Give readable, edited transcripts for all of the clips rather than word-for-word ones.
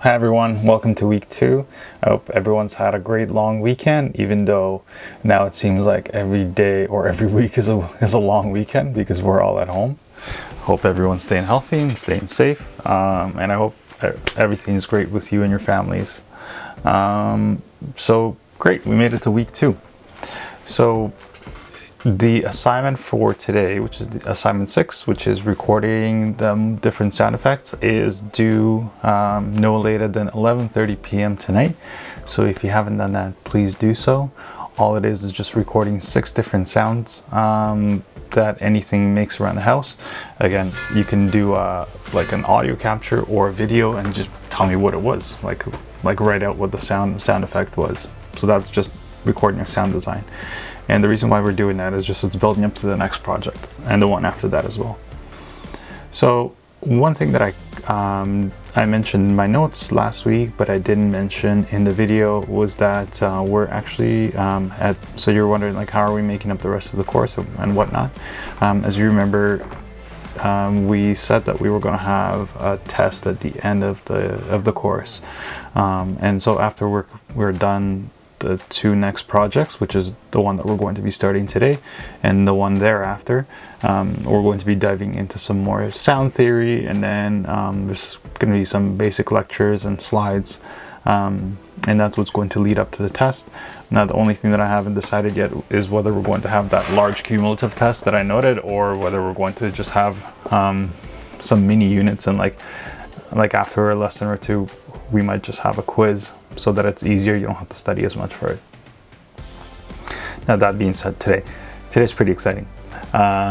Hi everyone, welcome to week 2. I hope everyone's had a great long weekend, even though now it seems like every day or every week is a long weekend because we're all at home. Hope everyone's staying healthy and staying safe, and I hope everything's great with you and your families. So great, we made it to week 2. So the assignment for today, which is the assignment 6, which is recording the different sound effects, is due no later than 11:30 p.m. tonight. So if you haven't done that, please do so. All it is just recording 6 different sounds that anything makes around the house. Again, you can do like an audio capture or a video and just tell me what it was, like write out what the sound effect was. So that's just recording your sound design. And the reason why we're doing that is just it's building up to the next project and the one after that as well. So one thing that I mentioned in my notes last week, but I didn't mention in the video, was that we're actually so you're wondering, like, how are we making up the rest of the course and whatnot. As you remember, we said that we were going to have a test at the end of the course, and so after we're done the 2 next projects, which is the one that we're going to be starting today and the one thereafter, we're going to be diving into some more sound theory, and then there's going to be some basic lectures and slides, and that's what's going to lead up to the test. Now, the only thing that I haven't decided yet is whether we're going to have that large cumulative test that I noted, or whether we're going to just have some mini units, and like after a lesson or 2 we might just have a quiz so that it's easier, you don't have to study as much for it. Now, that being said, today's pretty exciting.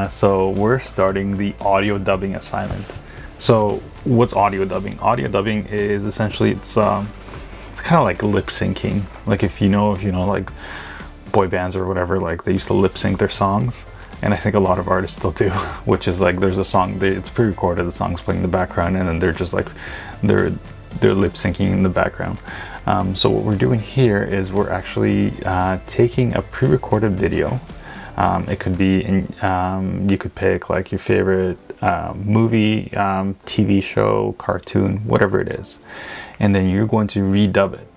So we're starting the audio dubbing assignment. So what's audio dubbing? Audio dubbing is essentially, it's kind of like lip syncing. Like if you know like boy bands or whatever, like they used to lip sync their songs, and I think a lot of artists still do, which is like there's a song, it's pre-recorded, the song's playing in the background, and then they're just like they're lip syncing in the background. So what we're doing here is we're actually taking a pre-recorded video. It could be you could pick like your favorite movie, TV show, cartoon, whatever it is, and then you're going to redub it.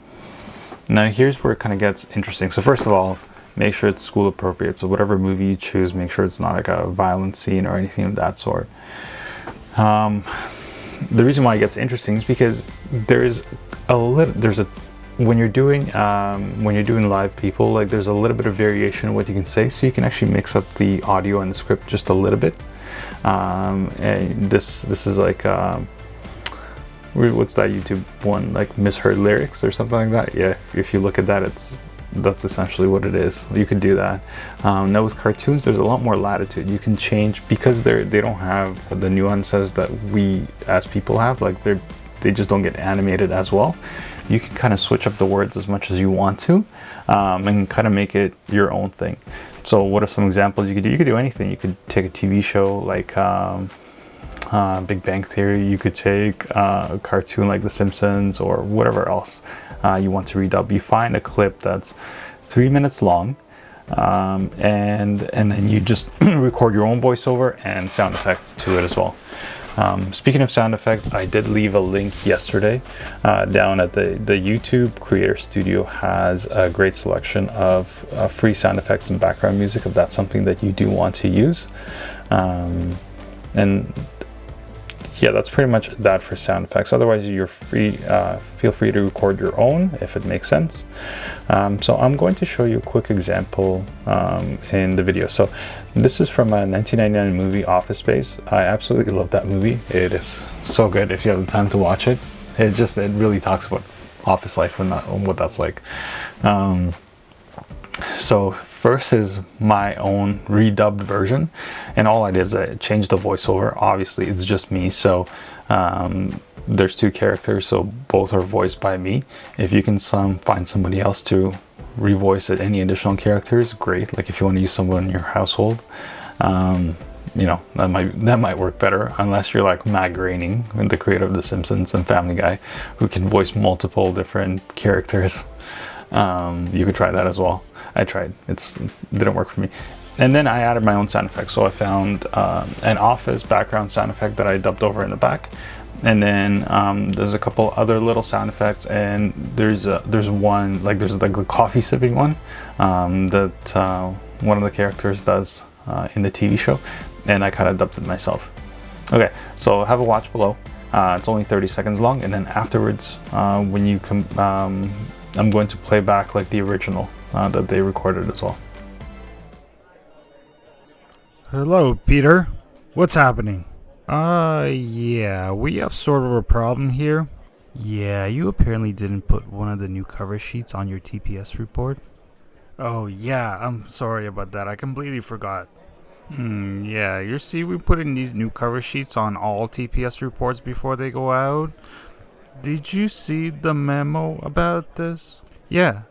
Now, here's where it kind of gets interesting. So first of all, make sure it's school appropriate. So whatever movie you choose, make sure it's not like a violent scene or anything of that sort. The reason why it gets interesting is because when you're doing live people, like there's a little bit of variation in what you can say, so you can actually mix up the audio and the script just a little bit. And this is like what's that YouTube one, like misheard lyrics or something like that? Yeah, if you look at that, that's essentially what it is. You could do that. Now with cartoons, there's a lot more latitude. You can change, because they don't have the nuances that we as people have. Like they just don't get animated as well. You can kind of switch up the words as much as you want to, and kind of make it your own thing. So what are some examples you could do? You could do anything. You could take a TV show like Big Bang Theory. You could take a cartoon like The Simpsons or whatever else you want to redub. You find a clip that's 3 minutes long, and then you just record your own voiceover and sound effects to it as well. Speaking of sound effects, I did leave a link yesterday down at the YouTube Creator Studio. Has a great selection of free sound effects and background music if that's something that you do want to use. And yeah, that's pretty much that for sound effects. Otherwise, you're free. Feel free to record your own if it makes sense. So I'm going to show you a quick example in the video. So this is from a 1999 movie, Office Space. I absolutely love that movie. It is so good if you have the time to watch it. It really talks about office life and what that's like. So first is my own redubbed version, and all I did is I changed the voiceover. Obviously it's just me, so there's 2 characters, so both are voiced by me. If you can find somebody else to revoice it, any additional characters, great. Like if you want to use someone in your household, that might work better, unless you're like Matt Groening, the creator of The Simpsons and Family Guy, who can voice multiple different characters. You could try that as well. I tried. It didn't work for me. And then I added my own sound effects. So I found an Office background sound effect that I dubbed over in the back. and then there's a couple other little sound effects, and there's one like the coffee sipping one that one of the characters does in the TV show, and I kind of dubbed it myself. Okay, so have a watch below. It's only 30 seconds long, and then afterwards, when you come, I'm going to play back like the original that they recorded as well. Hello, Peter. What's happening? Yeah, we have sort of a problem here. Yeah, you apparently didn't put one of the new cover sheets on your TPS report. Oh, yeah, I'm sorry about that. I completely forgot. Yeah, you see, we're putting these new cover sheets on all TPS reports before they go out. Did you see the memo about this? Yeah,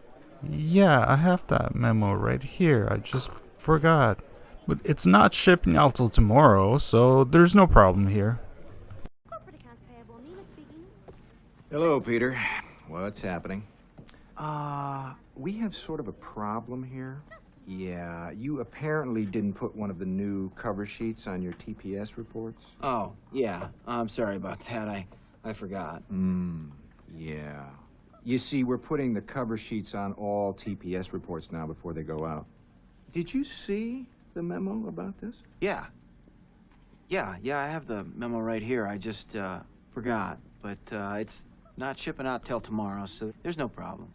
I have that memo right here. I just forgot. But it's not shipping out till tomorrow, so there's no problem here. Corporate accounts payable, Nina speaking. Hello, Peter. What's happening? We have sort of a problem here. Yeah, you apparently didn't put one of the new cover sheets on your TPS reports. Oh, yeah. I'm sorry about that. I forgot. Yeah. You see, we're putting the cover sheets on all TPS reports now before they go out. Did you see the memo about this? Yeah. I have the memo right here. I just forgot. But it's not shipping out till tomorrow, so there's no problem.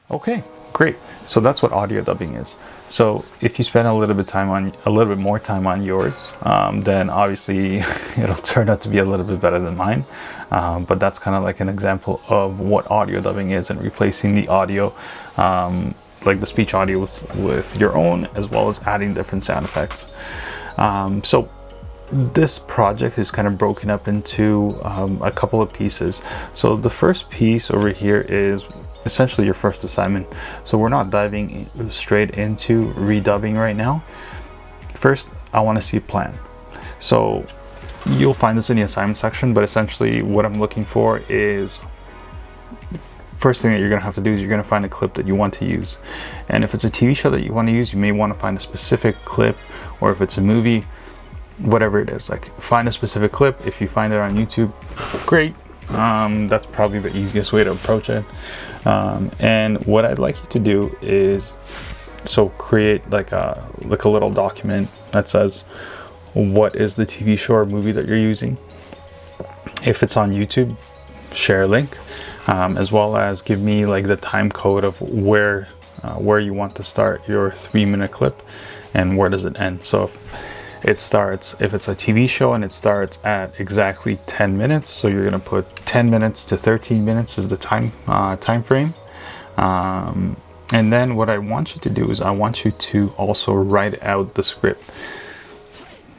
Okay, great. So that's what audio dubbing is. So if you spend a little bit more time on yours, then obviously it'll turn out to be a little bit better than mine. But that's kind of like an example of what audio dubbing is, and replacing the audio, like the speech audio with your own, as well as adding different sound effects. So this project is kind of broken up into a couple of pieces. So the first piece over here is essentially your first assignment. So we're not diving straight into redubbing right now. First, I want to see a plan. So you'll find this in the assignment section, but essentially what I'm looking for is, first thing that you're going to have to do is you're going to find a clip that you want to use. And if it's a TV show that you want to use, you may want to find a specific clip, or if it's a movie, whatever it is, like find a specific clip. If you find it on YouTube, great. That's probably the easiest way to approach it. And what I'd like you to do is create like a little document that says what is the TV show or movie that you're using. If it's on YouTube, share a link, as well as give me like the time code of where you want to start your 3-minute clip and where does it end. So if it's a TV show and it starts at exactly 10 minutes, so you're going to put 10 minutes to 13 minutes is the time frame. And then what I want you to do is I want you to also write out the script.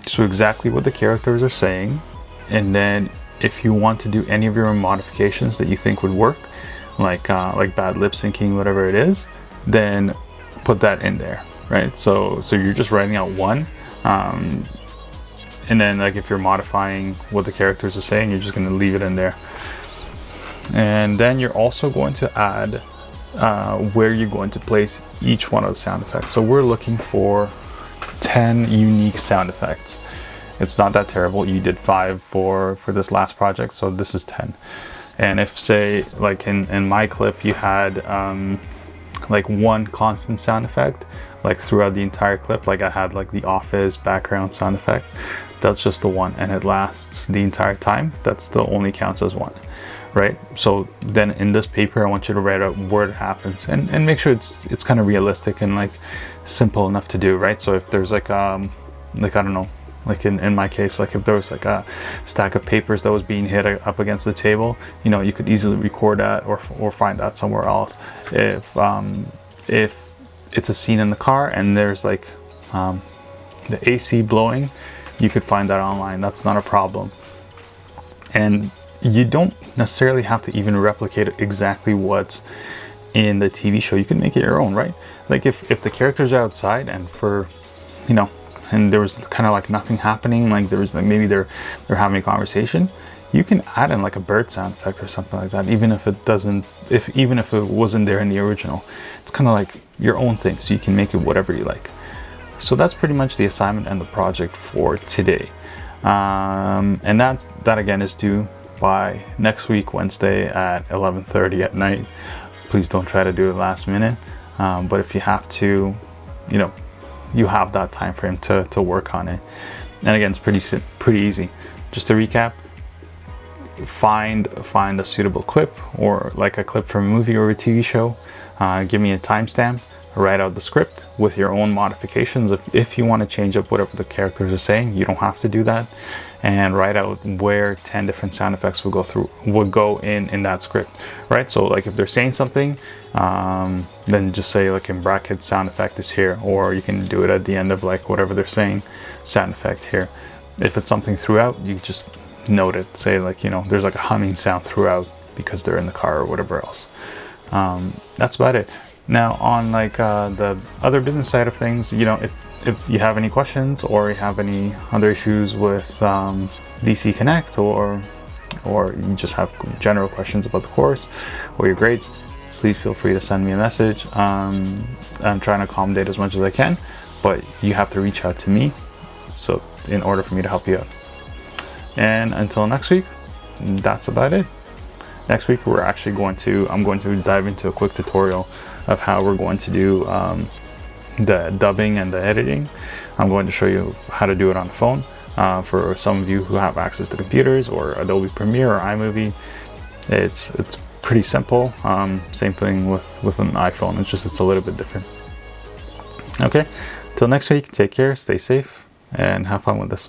So exactly what the characters are saying, and then if you want to do any of your own modifications that you think would work, like bad lip syncing, whatever it is, then put that in there, right? So you're just writing out one. And then like if you're modifying what the characters are saying, you're just going to leave it in there. And then you're also going to add where you're going to place each one of the sound effects. So we're looking for 10 unique sound effects. It's not that terrible. You did 5 for this last project, so this is 10. And if, say, like in my clip, you had like one constant sound effect, like throughout the entire clip, like I had like the Office background sound effect, that's just the one, and it lasts the entire time. That still only counts as one, right? So then in this paper, I want you to write out where it happens, and make sure it's kind of realistic and like simple enough to do, right? So if there's like I don't know, like in my case, like if there was like a stack of papers that was being hit up against the table, you know, you could easily record that or find that somewhere else. If it's a scene in the car and there's like the AC blowing, you could find that online. That's not a problem. And you don't necessarily have to even replicate exactly what's in the TV show. You can make it your own, right? Like if the characters are outside and and there was kind of like nothing happening, like there was like maybe they're having a conversation, you can add in like a bird sound effect or something like that, even if it wasn't there in the original. It's kind of like your own thing, so you can make it whatever you like. So that's pretty much the assignment and the project for today. And that again is due by next week, Wednesday at 11:30 at night. Please don't try to do it last minute. But if you have to, you have that time frame to work on it. And again, it's pretty easy. Just to recap, find a suitable clip, or like a clip from a movie or a TV show. Give me a timestamp. Write out the script with your own modifications. If you want to change up whatever the characters are saying, you don't have to do that. And write out where 10 different sound effects would go in that script, right? So like if they're saying something, then just say like in brackets sound effect is here, or you can do it at the end of like whatever they're saying, sound effect here. If it's something throughout, you just note it. Say like, there's like a humming sound throughout because they're in the car or whatever else. That's about it. Now on like the other business side of things, if you have any questions or you have any other issues with DC Connect, or you just have general questions about the course or your grades, please feel free to send me a message. I'm trying to accommodate as much as I can, but you have to reach out to me so in order for me to help you out. And until next week, that's about it. Next week I'm going to dive into a quick tutorial of how we're going to do the dubbing and the editing. I'm going to show you how to do it on the phone. For some of you who have access to computers or Adobe Premiere or iMovie, it's pretty simple. Same thing with an iPhone. It's a little bit different. Okay, till next week, take care, stay safe, and have fun with this.